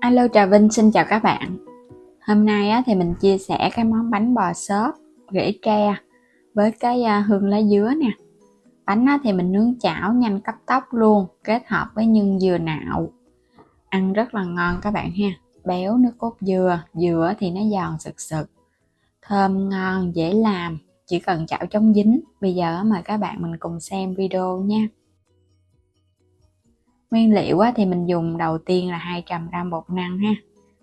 Alo, Trà Vinh xin chào các bạn. Hôm nay thì mình chia sẻ cái món bánh bò xốp rễ tre với cái hương lá dứa nè. Bánh thì mình nướng chảo nhanh cấp tốc luôn, kết hợp với nhân dừa nạo. Ăn rất là ngon các bạn ha. Béo nước cốt dừa, dừa thì nó giòn sực sực, thơm ngon, dễ làm, chỉ cần chảo chống dính. Bây giờ mời các bạn mình cùng xem video nha. Nguyên liệu thì mình dùng đầu tiên là 200g bột năng ha.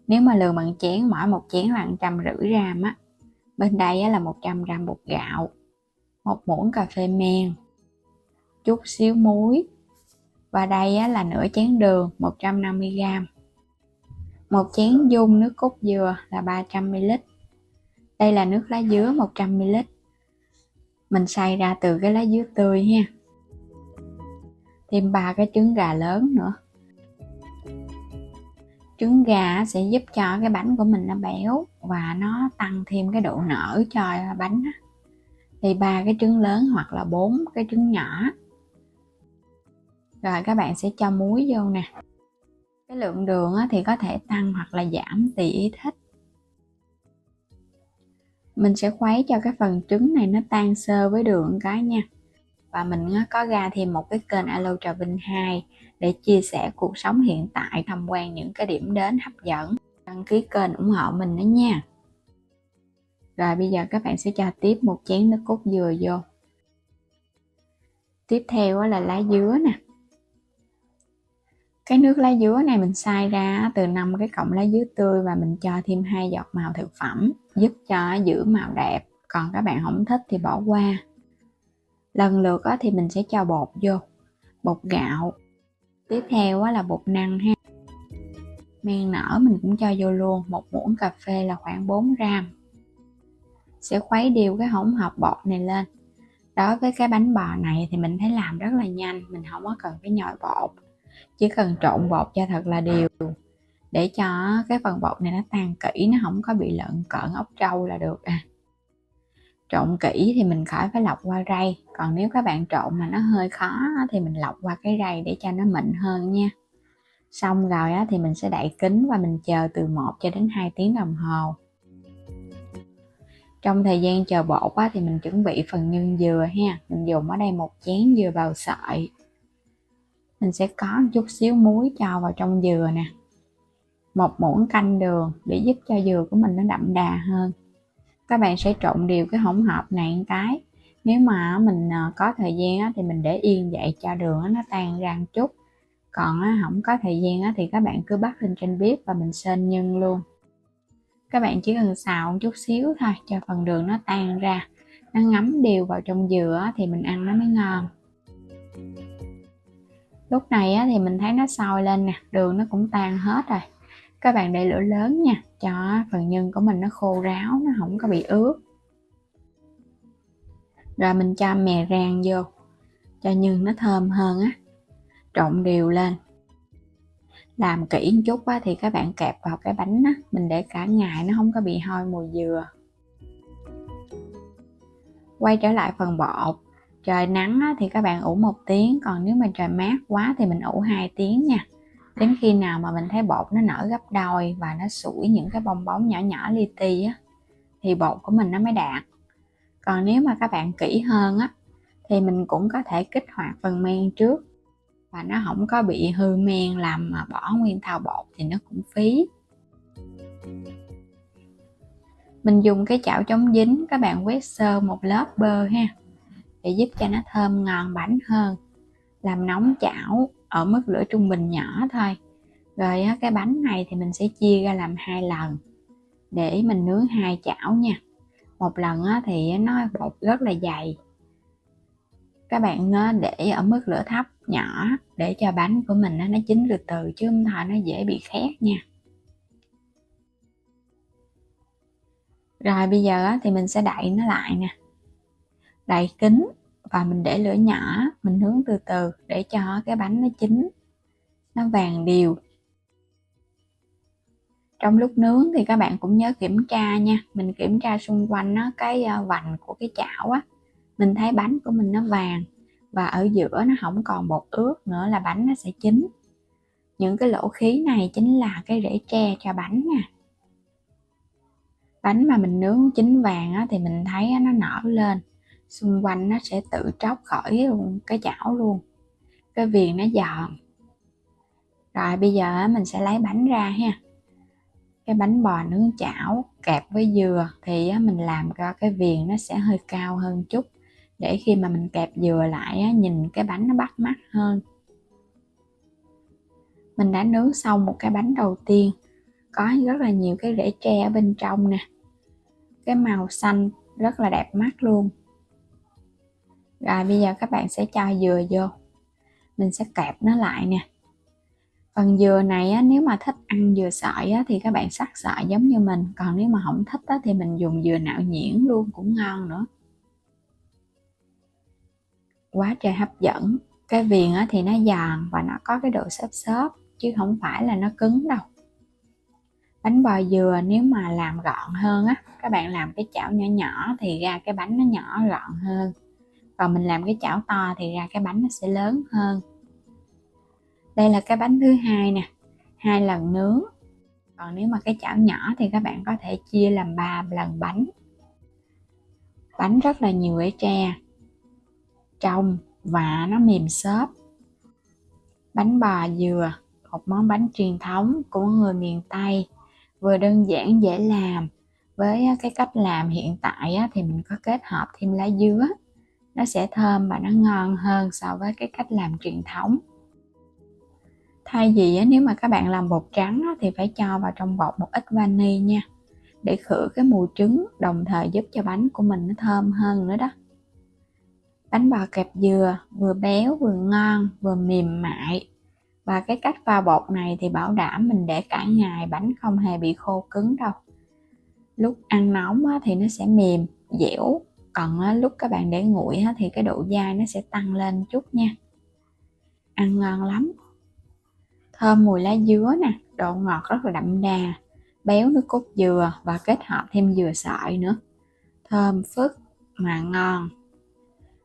Nếu mà lường bằng chén, mỗi một chén là 150g á. Bên đây là 100g bột gạo, 1 muỗng cà phê men, chút xíu muối, và đây là nửa chén đường 150g, một chén dung nước cốt dừa là 300ml. Đây là nước lá dứa 100ml. Mình xay ra từ cái lá dứa tươi ha. Thêm 3 cái trứng gà lớn nữa. Trứng gà sẽ giúp cho cái bánh của mình nó béo và nó tăng thêm cái độ nở cho bánh. Thì 3 cái trứng lớn hoặc là 4 cái trứng nhỏ. Rồi các bạn sẽ cho muối vô nè. Cái lượng đường thì có thể tăng hoặc là giảm tùy ý thích. Mình sẽ khuấy cho cái phần trứng này nó tan sơ với đường cái nha. Và mình có ra thêm một cái kênh Alo Trà Vinh 2 để chia sẻ cuộc sống hiện tại, tham quan những cái điểm đến hấp dẫn. Đăng ký kênh ủng hộ mình nữa nha. Rồi bây giờ các bạn sẽ cho tiếp một chén nước cốt dừa vô. Tiếp theo là lá dứa nè. Cái nước lá dứa này mình xay ra từ 5 cái cọng lá dứa tươi và mình cho thêm 2 giọt màu thực phẩm giúp cho giữ màu đẹp. Còn các bạn không thích thì bỏ qua. Lần lượt thì mình sẽ cho bột vô, bột gạo. Tiếp theo là bột năng ha. Men nở mình cũng cho vô luôn, 1 muỗng cà phê là khoảng 4g. Sẽ khuấy đều cái hỗn hợp bột này lên. Đối với cái bánh bò này thì mình thấy làm rất là nhanh, mình không có cần phải nhồi bột. Chỉ cần trộn bột cho thật là đều để cho cái phần bột này nó tan kỹ, nó không có bị lợn cợn ốc trâu là được à. Trộn kỹ thì mình khỏi phải lọc qua rây, còn nếu các bạn trộn mà nó hơi khó thì mình lọc qua cái rây để cho nó mịn hơn nha. Xong rồi thì mình sẽ đậy kín và mình chờ từ 1 cho đến 2 tiếng đồng hồ. Trong thời gian chờ bột thì mình chuẩn bị phần nhân dừa ha. Mình dùng ở đây 1 chén dừa bào sợi. Mình sẽ có một chút xíu muối cho vào trong dừa nè. 1 muỗng canh đường để giúp cho dừa của mình nó đậm đà hơn. Các bạn sẽ trộn đều cái hỗn hợp này một cái. Nếu mà mình có thời gian thì mình để yên vậy cho đường nó tan ra một chút. Còn không có thời gian thì các bạn cứ bắt lên trên bếp và mình xên nhân luôn. Các bạn chỉ cần xào một chút xíu thôi cho phần đường nó tan ra, nó ngấm đều vào trong dừa thì mình ăn nó mới ngon. Lúc này thì mình thấy nó sôi lên nè, đường nó cũng tan hết rồi. Các bạn để lửa lớn nha, cho phần nhân của mình nó khô ráo, nó không có bị ướt. Rồi mình cho mè rang vô, cho nhân nó thơm hơn á. Trộn đều lên. Làm kỹ một chút thì các bạn kẹp vào cái bánh á, mình để cả ngày nó không có bị hôi mùi dừa. Quay trở lại phần bột. Trời nắng thì các bạn ủ 1 tiếng, còn nếu mà trời mát quá thì mình ủ 2 tiếng nha. Đến khi nào mà mình thấy bột nó nở gấp đôi và nó sủi những cái bong bóng nhỏ nhỏ li ti á, thì bột của mình nó mới đạt. Còn nếu mà các bạn kỹ hơn thì mình cũng có thể kích hoạt phần men trước và nó không có bị hư men làm mà bỏ nguyên thau bột thì nó cũng phí. Mình dùng cái chảo chống dính, các bạn quét sơ một lớp bơ ha, để giúp cho nó thơm ngon bánh hơn. Làm nóng chảo ở mức lửa trung bình nhỏ thôi. Rồi cái bánh này thì mình sẽ chia ra làm 2 lần để mình nướng 2 chảo nha. Một lần thì nó bột rất là dày. Các bạn để ở mức lửa thấp nhỏ để cho bánh của mình nó chín từ từ chứ không thôi nó dễ bị khét nha. Rồi bây giờ thì mình sẽ đậy nó lại nè. Đậy kín và mình để lửa nhỏ, mình nướng từ từ để cho cái bánh nó chín, nó vàng đều. Trong lúc nướng thì các bạn cũng nhớ kiểm tra nha. Mình kiểm tra xung quanh cái vành của cái chảo á. Mình thấy bánh của mình nó vàng và ở giữa nó không còn bột ướt nữa là bánh nó sẽ chín. Những cái lỗ khí này chính là cái rễ tre cho bánh nè. Bánh mà mình nướng chín vàng á, thì mình thấy nó nở lên, xung quanh nó sẽ tự tróc khỏi cái chảo luôn, cái viền nó giòn. Rồi bây giờ mình sẽ lấy bánh ra ha. Cái bánh bò nướng chảo kẹp với dừa thì mình làm cho cái viền nó sẽ hơi cao hơn chút, để khi mà mình kẹp dừa lại nhìn cái bánh nó bắt mắt hơn. Mình đã nướng xong một cái bánh đầu tiên, có rất là nhiều cái rễ tre ở bên trong nè, cái màu xanh rất là đẹp mắt luôn. Rồi bây giờ các bạn sẽ cho dừa vô, mình sẽ kẹp nó lại nè. Phần dừa này nếu mà thích ăn dừa sợi thì các bạn xắt sợi giống như mình, còn nếu mà không thích thì mình dùng dừa nạo nhuyễn luôn cũng ngon nữa. Quá trời hấp dẫn. Cái viền thì nó giòn và nó có cái độ xốp xốp chứ không phải là nó cứng đâu. Bánh bò dừa nếu mà làm gọn hơn các bạn làm cái chảo nhỏ nhỏ thì ra cái bánh nó nhỏ gọn hơn, còn mình làm cái chảo to thì ra cái bánh nó sẽ lớn hơn. Đây là cái bánh thứ hai nè, 2 lần nướng. Còn nếu mà cái chảo nhỏ thì các bạn có thể chia làm 3 lần bánh. Bánh rất là nhiều rễ tre trong và nó mềm xốp. Bánh bò dừa, một món bánh truyền thống của người miền Tây, vừa đơn giản dễ làm. Với cái cách làm hiện tại thì mình có kết hợp thêm lá dứa, nó sẽ thơm và nó ngon hơn so với cái cách làm truyền thống. Thay vì nếu mà các bạn làm bột trắng thì phải cho vào trong bột một ít vani nha, để khử cái mùi trứng, đồng thời giúp cho bánh của mình nó thơm hơn nữa đó. Bánh bò kẹp dừa vừa béo vừa ngon vừa mềm mại, và cái cách pha bột này thì bảo đảm mình để cả ngày bánh không hề bị khô cứng đâu. Lúc ăn nóng thì nó sẽ mềm dẻo, còn lúc các bạn để nguội thì cái độ dai nó sẽ tăng lên chút nha. Ăn ngon lắm, thơm mùi lá dứa nè, độ ngọt rất là đậm đà, béo nước cốt dừa và kết hợp thêm dừa sợi nữa, thơm phức mà ngon.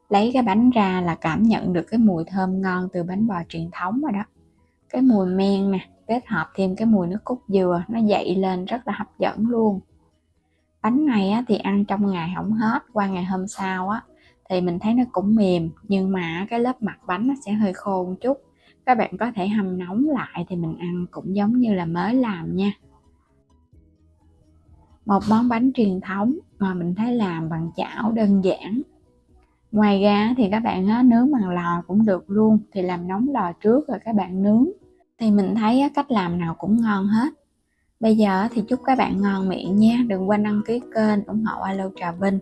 Lấy cái bánh ra là cảm nhận được cái mùi thơm ngon từ bánh bò truyền thống rồi đó. Cái mùi men nè, kết hợp thêm cái mùi nước cốt dừa, nó dậy lên rất là hấp dẫn luôn. Bánh này thì ăn trong ngày không hết, qua ngày hôm sau thì mình thấy nó cũng mềm, nhưng mà cái lớp mặt bánh nó sẽ hơi khô một chút. Các bạn có thể hâm nóng lại thì mình ăn cũng giống như là mới làm nha. Một món bánh truyền thống mà mình thấy làm bằng chảo đơn giản. Ngoài ra thì các bạn nướng bằng lò cũng được luôn, thì làm nóng lò trước rồi các bạn nướng. Thì mình thấy cách làm nào cũng ngon hết. Bây giờ thì chúc các bạn ngon miệng nha, đừng quên đăng ký kênh ủng hộ Alo Trà Vinh.